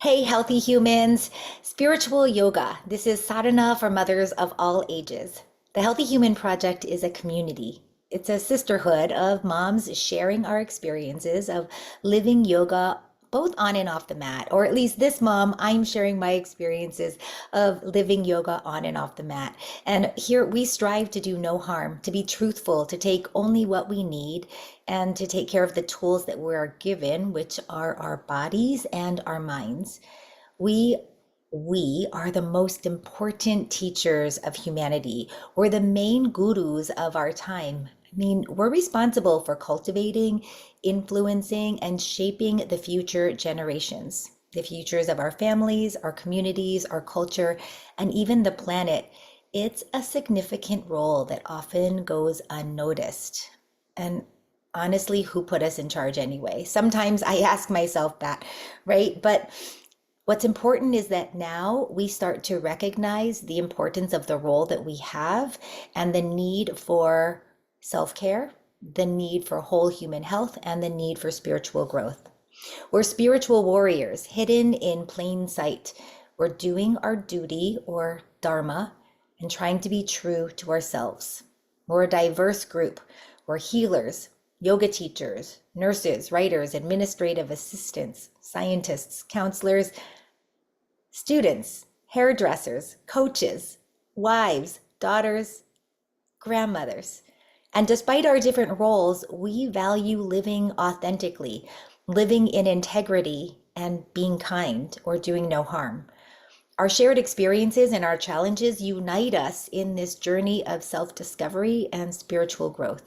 Hey, healthy humans. Spiritual yoga. This is Sadhana for Mothers of All Ages. The Healthy Human Project is a community. It's a sisterhood of moms sharing our experiences of living yoga both on and off the mat. Or at least this mom, I'm sharing my experiences of living yoga on and off the mat. And here we strive to do no harm, to be truthful, to take only what we need, and to take care of the tools that we're given, which are our bodies and our minds. We we are the most important teachers of humanity. We're the main gurus of our time. I mean, we're responsible for cultivating, influencing, and shaping the future generations, the futures of our families, our communities, our culture, and even the planet. It's a significant role that often goes unnoticed. And honestly, who put us in charge anyway? Sometimes I ask myself that, right? But what's important is that now we start to recognize the importance of the role that we have and the need for self care, the need for whole human health, and the need for spiritual growth. We're spiritual warriors hidden in plain sight. We're doing our duty or dharma and trying to be true to ourselves. We're a diverse group. We're healers, yoga teachers, nurses, writers, administrative assistants, scientists, counselors, students, hairdressers, coaches, wives, daughters, grandmothers. And despite our different roles, we value living authentically, living in integrity, and being kind or doing no harm. Our shared experiences and our challenges unite us in this journey of self discovery and spiritual growth.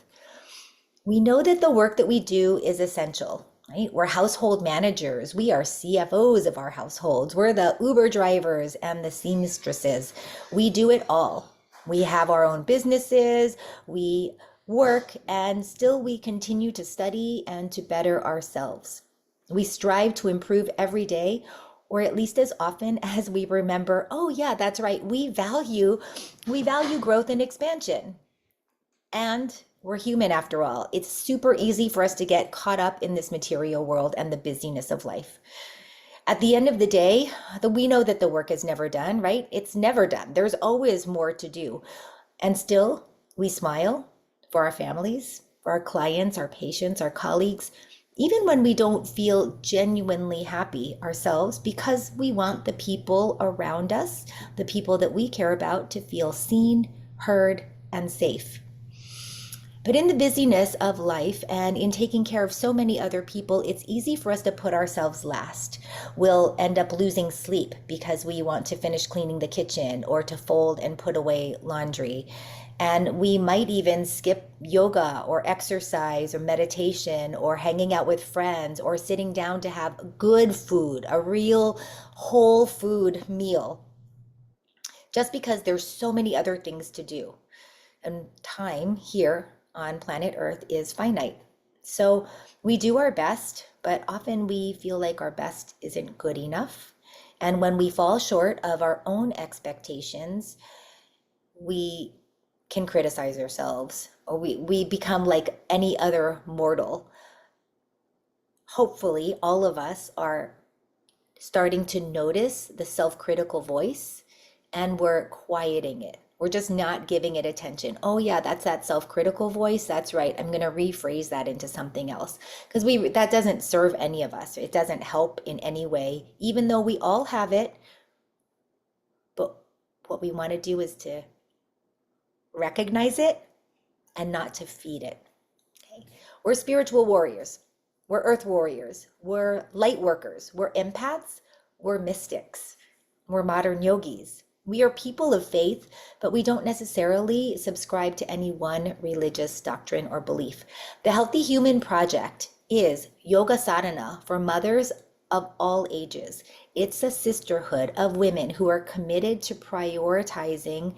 We know that the work that we do is essential, right? We're household managers. We are CFOs of our households. We're the Uber drivers and the seamstresses. We do it all. We have our own businesses. We work and still we continue to study and to better ourselves. We strive to improve every day, or at least as often as we remember, oh yeah, that's right. We value growth and expansion. And we're human after all. It's super easy for us to get caught up in this material world and the busyness of life. At the end of the day, we know that the work is never done, right? It's never done. There's always more to do. And still, we smile for our families, for our clients, our patients, our colleagues, even when we don't feel genuinely happy ourselves, because we want the people around us, the people that we care about, to feel seen, heard, and safe. But in the busyness of life and in taking care of so many other people, it's easy for us to put ourselves last. We'll end up losing sleep because we want to finish cleaning the kitchen or to fold and put away laundry. And we might even skip yoga or exercise or meditation or hanging out with friends or sitting down to have good food, a real whole food meal, just because there's so many other things to do. And time here on planet Earth is finite. So we do our best, but often we feel like our best isn't good enough. And when we fall short of our own expectations, we can criticize ourselves or we become like any other mortal. Hopefully, all of us are starting to notice the self critical voice and we're quieting it. We're just not giving it attention. Oh yeah, that's that self-critical voice. That's right. I'm going to rephrase that into something else because we that doesn't serve any of us. It doesn't help in any way, even though we all have it. But what we want to do is to recognize it and not to feed it. Okay? We're spiritual warriors. We're earth warriors. We're light workers. We're empaths. We're mystics. We're modern yogis. We are people of faith, but we don't necessarily subscribe to any one religious doctrine or belief. The Healthy Human Project is yoga sadhana for mothers of all ages. It's a sisterhood of women who are committed to prioritizing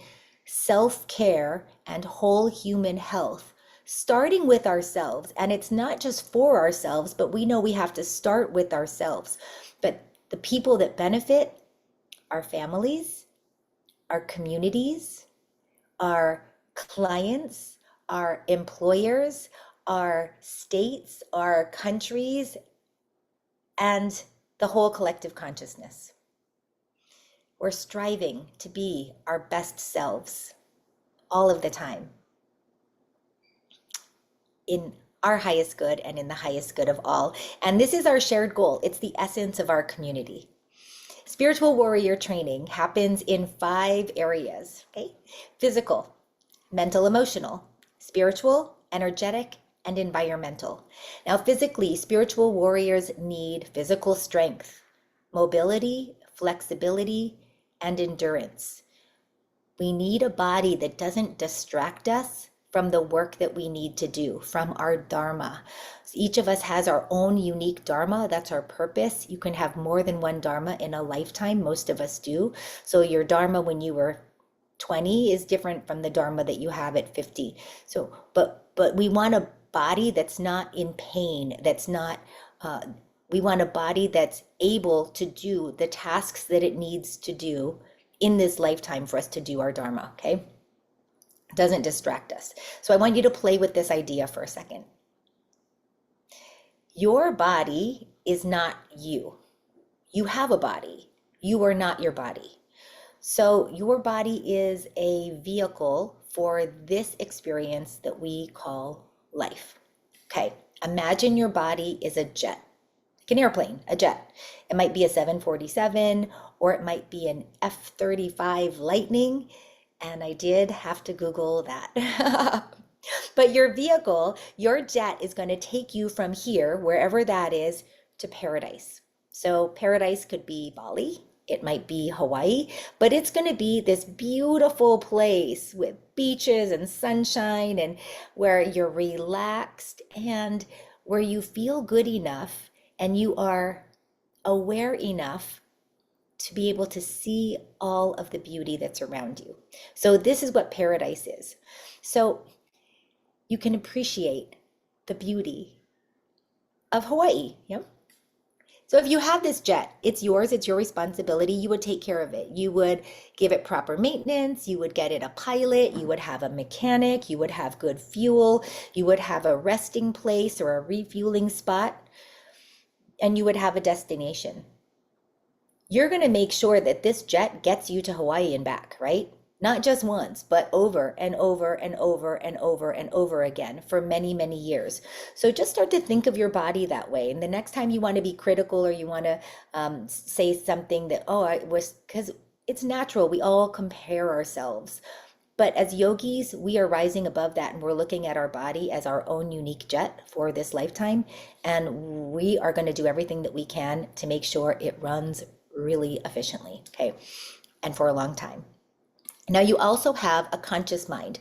self-care and whole human health, starting with ourselves. And it's not just for ourselves, but we know we have to start with ourselves. But the people that benefit are families, our communities, our clients, our employers, our states, our countries, and the whole collective consciousness. We're striving to be our best selves all of the time, in our highest good and in the highest good of all. And this is our shared goal. It's the essence of our community. Spiritual warrior training happens in 5 areas, okay? Physical, mental, emotional, spiritual, energetic, and environmental. Now, physically, spiritual warriors need physical strength, mobility, flexibility, and endurance. We need a body that doesn't distract us from the work that we need to do, from our dharma. Each of us has our own unique dharma. That's our purpose. You can have more than one dharma in a lifetime. Most of us do. So your dharma when you were 20 is different from the dharma that you have at 50. So, but we want a body that's not in pain, that's not, we want a body that's able to do the tasks that it needs to do in this lifetime for us to do our dharma, okay? It doesn't distract us. So I want you to play with this idea for a second. Your body is not you. You have a body. You are not your body. So your body is a vehicle for this experience that we call life. Okay, imagine your body is a jet, like an airplane, a jet. It might be a 747 or it might be an F-35 Lightning. And I did have to Google that. But your vehicle, your jet is going to take you from here, wherever that is, to paradise. So paradise could be Bali, it might be Hawaii, but it's going to be this beautiful place with beaches and sunshine and where you're relaxed and where you feel good enough and you are aware enough to be able to see all of the beauty that's around you. So this is what paradise is. So you can appreciate the beauty of Hawaii. Yeah. So if you have this jet, it's yours, it's your responsibility. You would take care of it. You would give it proper maintenance. You would get it a pilot. You would have a mechanic. You would have good fuel. You would have a resting place or a refueling spot. And you would have a destination. You're going to make sure that this jet gets you to Hawaii and back, right? Not just once, but over and over and over and over and over again for many, many years. So just start to think of your body that way. And the next time you want to be critical or you want to say something that, oh, I was, because it's natural. We all compare ourselves. But as yogis, we are rising above that and we're looking at our body as our own unique jet for this lifetime. And we are going to do everything that we can to make sure it runs really efficiently, okay, and for a long time. Now you also have a conscious mind.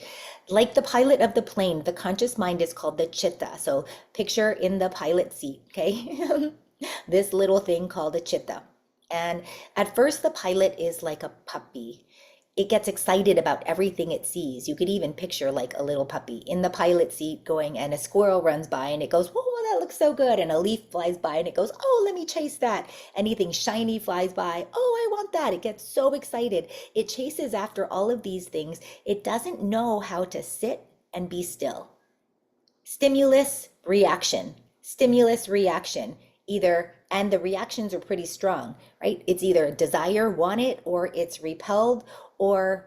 Like the pilot of the plane, the conscious mind is called the chitta. So picture in the pilot seat, okay, this little thing called a chitta. And at first the pilot is like a puppy. It gets excited about everything it sees. You could even picture like a little puppy in the pilot seat going, and a squirrel runs by and it goes, whoa, that looks so good. And a leaf flies by and it goes, oh, let me chase that. Anything shiny flies by. Oh, I want that. It gets so excited. It chases after all of these things. It doesn't know how to sit and be still. Stimulus, reaction, stimulus, reaction. Either, and the reactions are pretty strong, right? It's either desire, want it, or it's repelled, or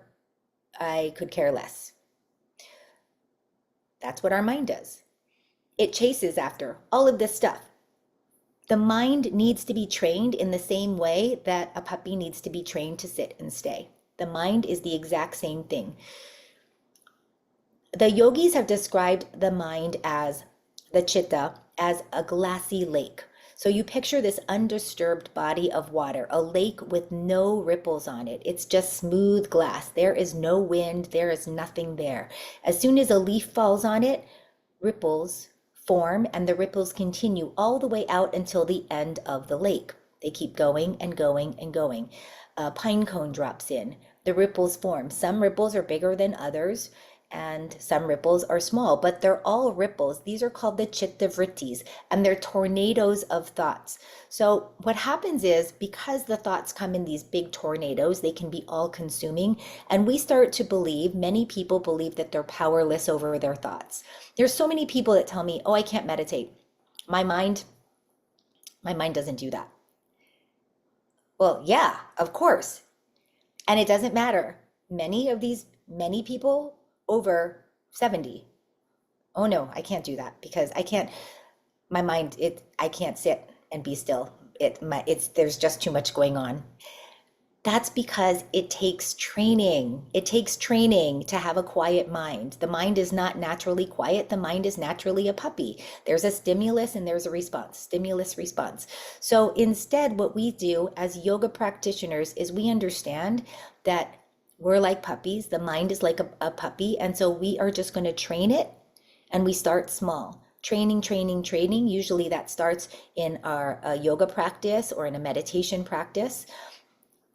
I could care less. That's what our mind does. It chases after all of this stuff. The mind needs to be trained in the same way that a puppy needs to be trained to sit and stay. The mind is the exact same thing. The yogis have described the mind as the chitta as a glassy lake. So you picture this undisturbed body of water, a lake with no ripples on it. It's just smooth glass. There is no wind. There is nothing there. As soon as a leaf falls on it, ripples form and the ripples continue all the way out until the end of the lake. They keep going and going and going. A pine cone drops in. The ripples form. Some ripples are bigger than others, and some ripples are small, but they're all ripples. These are called the chitta vrittis, and they're tornadoes of thoughts. So what happens is, because the thoughts come in these big tornadoes, they can be all consuming, and we start to believe, many people believe that they're powerless over their thoughts. There's so many people that tell me, oh, I can't meditate. My mind doesn't do that. Well, yeah, of course. And it doesn't matter. Many people over 70. Oh no, I can't do that because I can't, my mind, I can't sit and be still. There's just too much going on. That's because it takes training. It takes training to have a quiet mind. The mind is not naturally quiet. The mind is naturally a puppy. There's a stimulus and there's a response, stimulus response. So instead, what we do as yoga practitioners is we understand that we're like puppies. The mind is like a puppy. And so we are just going to train it, and we start small. Training, training, training. Usually that starts in our yoga practice or in a meditation practice.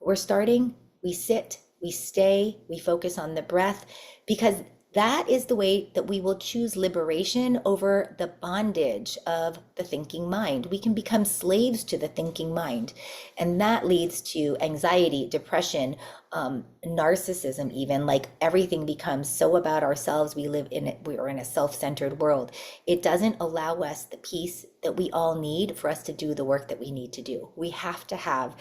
We're starting, we sit, we stay, we focus on the breath, because that is the way that we will choose liberation over the bondage of the thinking mind. We can become slaves to the thinking mind, and that leads to anxiety, depression, narcissism, even. Like everything becomes so about ourselves. We are in a self-centered world. It doesn't allow us the peace that we all need for us to do the work that we need to do. We have to have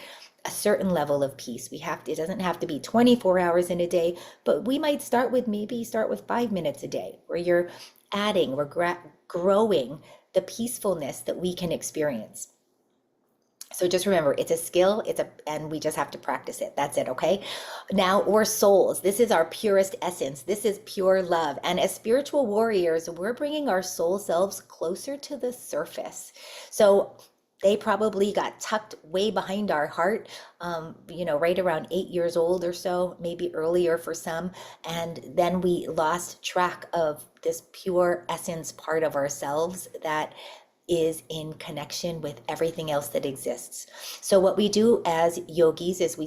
a certain level of peace. It doesn't have to be 24 hours in a day, but we might start with 5 minutes a day, where you're adding, we're growing the peacefulness that we can experience. So just remember, it's a skill, and we just have to practice it. That's it, okay? Now we're souls. This is our purest essence. This is pure love. And as spiritual warriors, we're bringing our soul selves closer to the surface. So they probably got tucked way behind our heart, right around 8 years old or so, maybe earlier for some. And then we lost track of this pure essence part of ourselves that is in connection with everything else that exists. So what we do as yogis is we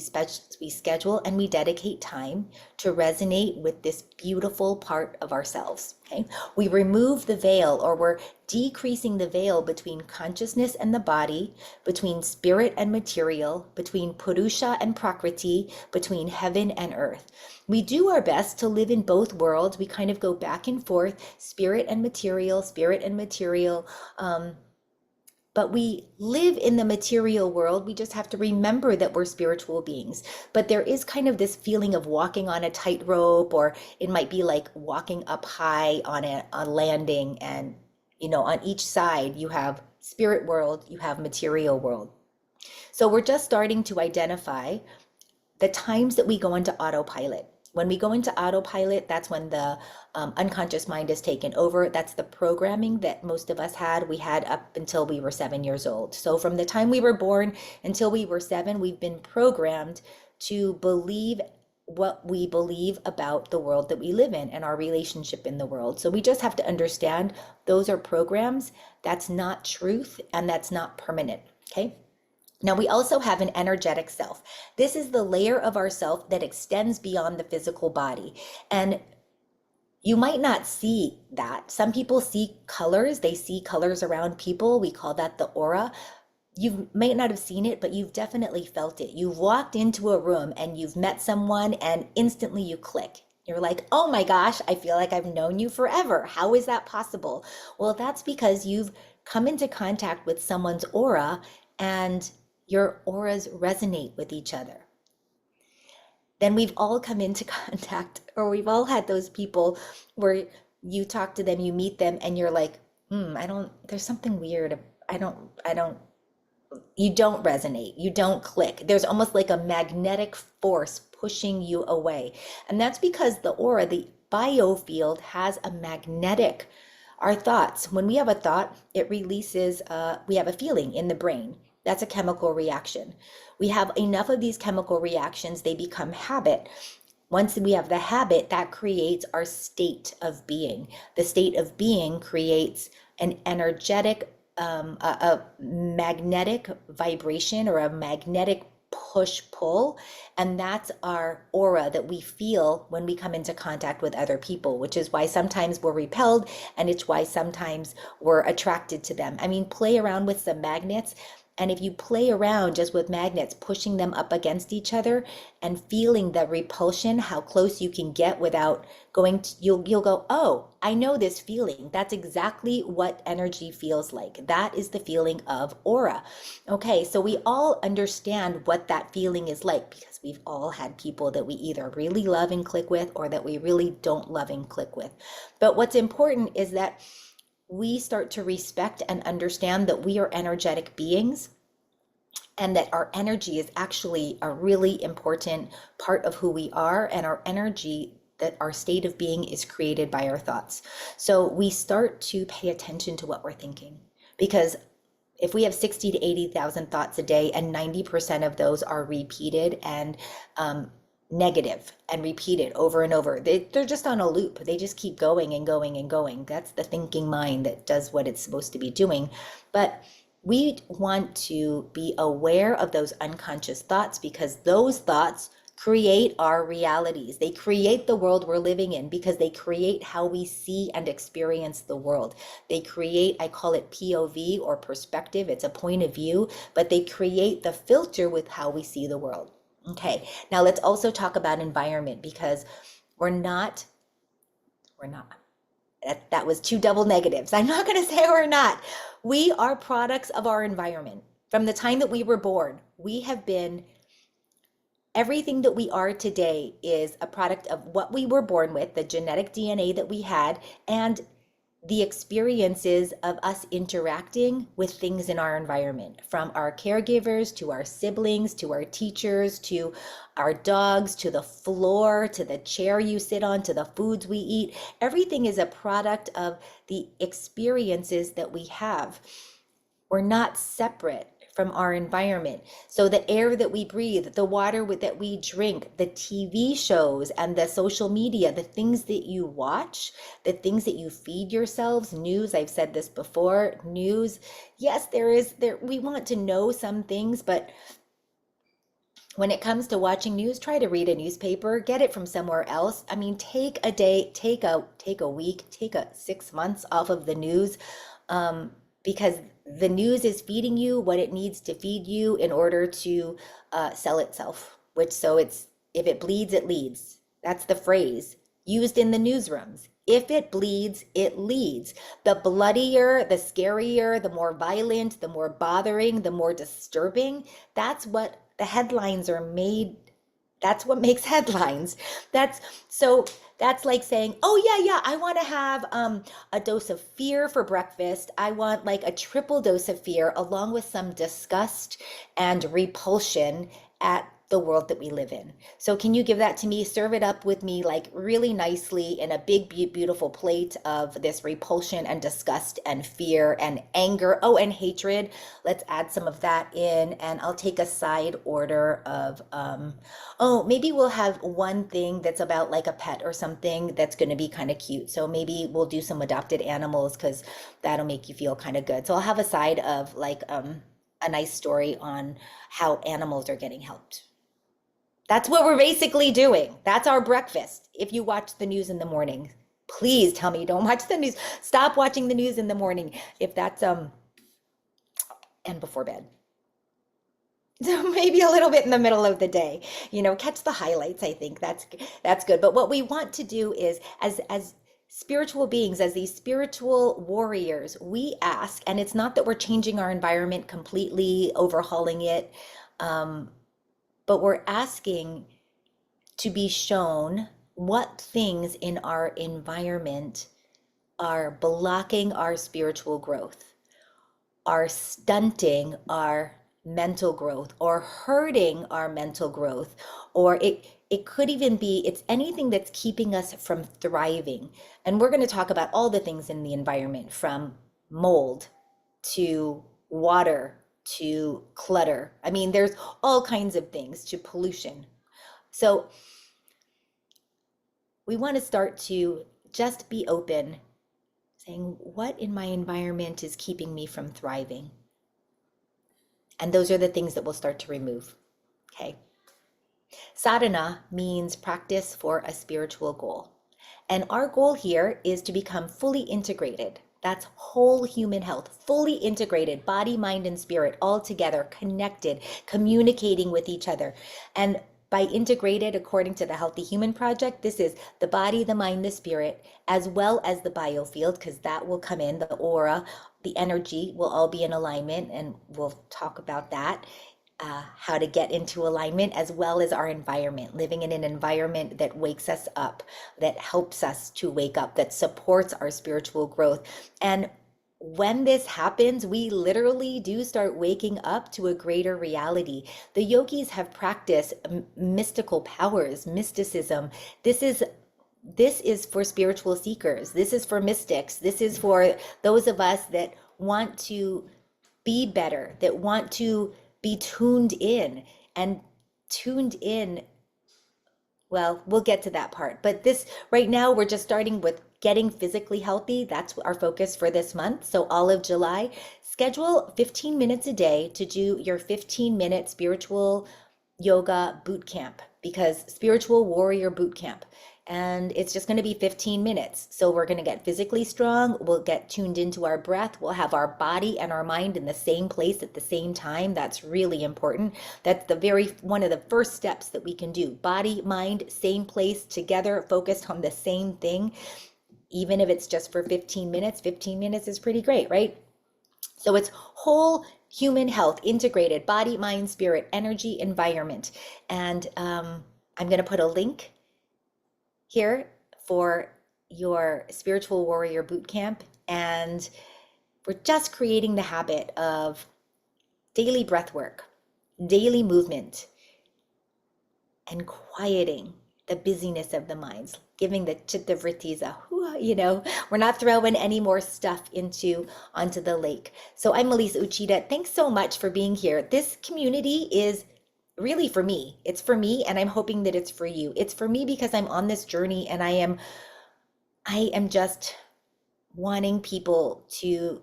schedule and we dedicate time to resonate with this beautiful part of ourselves. Okay, we remove the veil, or we're decreasing the veil between consciousness and the body, between spirit and material, between Purusha and Prakriti, between heaven and earth. We do our best to live in both worlds. We kind of go back and forth, spirit and material, spirit and material. But we live in the material world. We just have to remember that we're spiritual beings. But there is kind of this feeling of walking on a tightrope, or it might be like walking up high on a landing. And, on each side, you have spirit world, you have material world. So we're just starting to identify the times that we go into autopilot. When we go into autopilot, that's when the unconscious mind is taken over. That's the programming that most of us we had up until we were 7 years old. So from the time we were born until we were 7, we've been programmed to believe what we believe about the world that we live in and our relationship in the world. So we just have to understand those are programs. That's not truth, and that's not permanent. Okay. Now, we also have an energetic self. This is the layer of our self that extends beyond the physical body. And you might not see that. Some people see colors. They see colors around people. We call that the aura. You might not have seen it, but you've definitely felt it. You've walked into a room and you've met someone, and instantly you click. You're like, oh my gosh, I feel like I've known you forever. How is that possible? Well, that's because you've come into contact with someone's aura, and your auras resonate with each other. Then we've all come into contact, or we've all had those people where you talk to them, you meet them, and you're like, there's something weird. You don't resonate, you don't click. There's almost like a magnetic force pushing you away. And that's because the aura, the biofield, has a magnetic. Our thoughts, when we have a thought, it releases, we have a feeling in the brain. That's a chemical reaction. We have enough of these chemical reactions, they become habit. Once we have the habit, that creates our state of being. The state of being creates an energetic, a magnetic vibration, or a magnetic push pull, and that's our aura that we feel when we come into contact with other people, which is why sometimes we're repelled, and it's why sometimes we're attracted to them. I mean, play around with some magnets. And if you play around just with magnets, pushing them up against each other and feeling the repulsion, how close you can get without going to, you'll go, oh, I know this feeling. That's exactly what energy feels like. That is the feeling of aura. Okay, so we all understand what that feeling is like because we've all had people that we either really love and click with or that we really don't love and click with. But what's important is that we start to respect and understand that we are energetic beings and that our energy is actually a really important part of who we are, and our energy, that our state of being is created by our thoughts. So we start to pay attention to what we're thinking, because if we have 60 to 80,000 thoughts a day and 90% of those are repeated and negative and repeated over and over, they're just on a loop. They just keep going and going and going. That's the thinking mind that does what it's supposed to be doing. But we want to be aware of those unconscious thoughts, because those thoughts create our realities. They create the world we're living in because they create how we see and experience the world. They create, I call it POV, or perspective. It's a point of view, but they create the filter with how we see the world. Okay, now let's also talk about environment, because we're not, that was two double negatives. I'm not going to say we're not. We are products of our environment. From the time that we were born, we have been, everything that we are today is a product of what we were born with, the genetic DNA that we had, and the experiences of us interacting with things in our environment, from our caregivers to our siblings to our teachers to our dogs to the floor to the chair you sit on to the foods we eat. Everything is a product of the experiences that we have. We're not separate from our environment. So the air that we breathe, the water that we drink, the TV shows and the social media, the things that you watch, the things that you feed yourselves, news, I've said this before, news. Yes, we want to know some things, but when it comes to watching news, try to read a newspaper, get it from somewhere else. I mean, take a day, take a week, take 6 months off of the news, because the news is feeding you what it needs to feed you in order to sell itself. If it bleeds, it leads. That's the phrase used in the newsrooms. If it bleeds, it leads. The bloodier, the scarier, the more violent, the more bothering, the more disturbing. That's what the headlines are made. That's what makes headlines. That's like saying, oh yeah, I want to have a dose of fear for breakfast. I want like a triple dose of fear along with some disgust and repulsion at the world that we live in. So can you give that to me? Serve it up with me like really nicely in a big, beautiful plate of this repulsion and disgust and fear and anger. Oh, and hatred. Let's add some of that in, and I'll take a side order of, oh, maybe we'll have one thing that's about like a pet or something that's going to be kind of cute. So maybe we'll do some adopted animals because that'll make you feel kind of good. So I'll have a side of like a nice story on how animals are getting helped. That's what we're basically doing. That's our breakfast. If you watch the news in the morning, please tell me you don't watch the news. Stop watching the news in the morning if that's and before bed. So maybe a little bit in the middle of the day, catch the highlights. I think that's good. But what we want to do is, as spiritual beings, as these spiritual warriors, we ask, and it's not that we're changing our environment completely, overhauling it, but we're asking to be shown what things in our environment are blocking our spiritual growth, are stunting our mental growth, or hurting our mental growth, or it could even be, it's anything that's keeping us from thriving. And we're going to talk about all the things in the environment, from mold to water to clutter. I mean, there's all kinds of things, to pollution. So we want to start to just be open, saying, what in my environment is keeping me from thriving? And those are the things that we'll start to remove. Okay. Sadhana means practice for a spiritual goal. And our goal here is to become fully integrated. That's whole human health, fully integrated, body, mind, and spirit, all together, connected, communicating with each other. And by integrated, according to the Healthy Human Project, this is the body, the mind, the spirit, as well as the biofield, because that will come in, the aura, the energy will all be in alignment, and we'll talk about that. How to get into alignment, as well as our environment, living in an environment that wakes us up, that helps us to wake up, that supports our spiritual growth. And when this happens, we literally do start waking up to a greater reality. The yogis have practiced mystical powers, mysticism. This is for spiritual seekers. This is for mystics. This is for those of us that want to be better, that want to be tuned in. And tuned in, well, we'll get to that part. But this right now, we're just starting with getting physically healthy. That's our focus for this month. So all of July, schedule 15 minutes a day to do your 15-minute spiritual yoga boot camp, because spiritual warrior boot camp. And it's just going to be 15 minutes. So we're going to get physically strong. We'll get tuned into our breath. We'll have our body and our mind in the same place at the same time. That's really important. That's one of the first steps that we can do. Body, mind, same place, together, focused on the same thing. Even if it's just for 15 minutes, 15 minutes is pretty great, right? So it's whole human health, integrated body, mind, spirit, energy, environment. And I'm going to put a link here for your spiritual warrior boot camp. And we're just creating the habit of daily breath work, daily movement, and quieting the busyness of the minds, giving the chitta vrittis we're not throwing any more stuff onto the lake. So I'm Melissa Uchida. Thanks so much for being here. This community is really for me. It's for me, and I'm hoping that it's for you. It's for me because I'm on this journey, and I am just wanting people to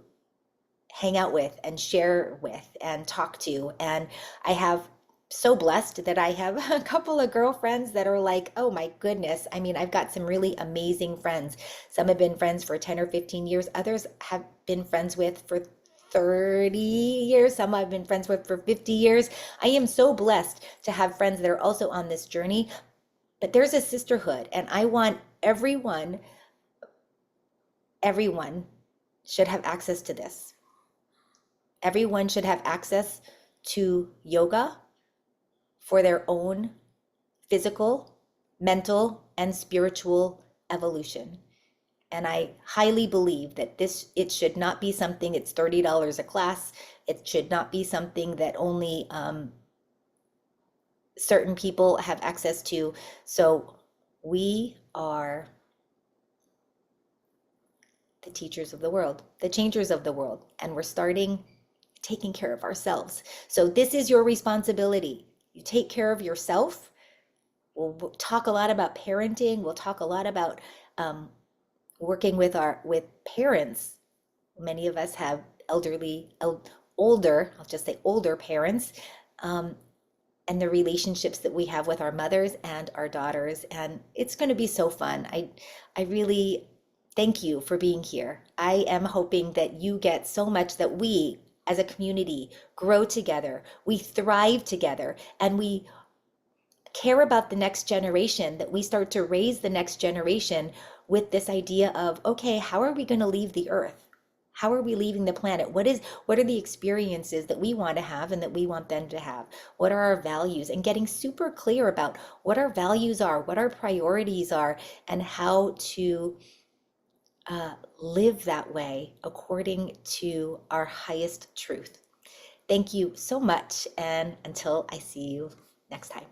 hang out with and share with and talk to. And I have so blessed that I have a couple of girlfriends that are like, oh my goodness. I mean, I've got some really amazing friends. Some have been friends for 10 or 15 years. Others have been friends with for 30 years. Some I've been friends with for 50 years. I am so blessed to have friends that are also on this journey. But there's a sisterhood, and I want everyone should have access to this. Everyone should have access to yoga for their own physical, mental, and spiritual evolution. And I highly believe that it should not be something, it's $30 a class. It should not be something that only certain people have access to. So we are the teachers of the world, the changers of the world, and we're starting taking care of ourselves. So this is your responsibility. You take care of yourself. We'll talk a lot about parenting. We'll talk a lot about working with parents. Many of us have older, I'll just say older parents, and the relationships that we have with our mothers and our daughters. And it's going to be so fun. I really thank you for being here. I am hoping that you get so much, that we as a community grow together, we thrive together, and we care about the next generation, that we start to raise the next generation with this idea of, okay, how are we going to leave the earth? How are we leaving the planet? What are the experiences that we want to have and that we want them to have? What are our values? And getting super clear about what our values are, what our priorities are, and how to live that way according to our highest truth. Thank you so much, and until I see you next time.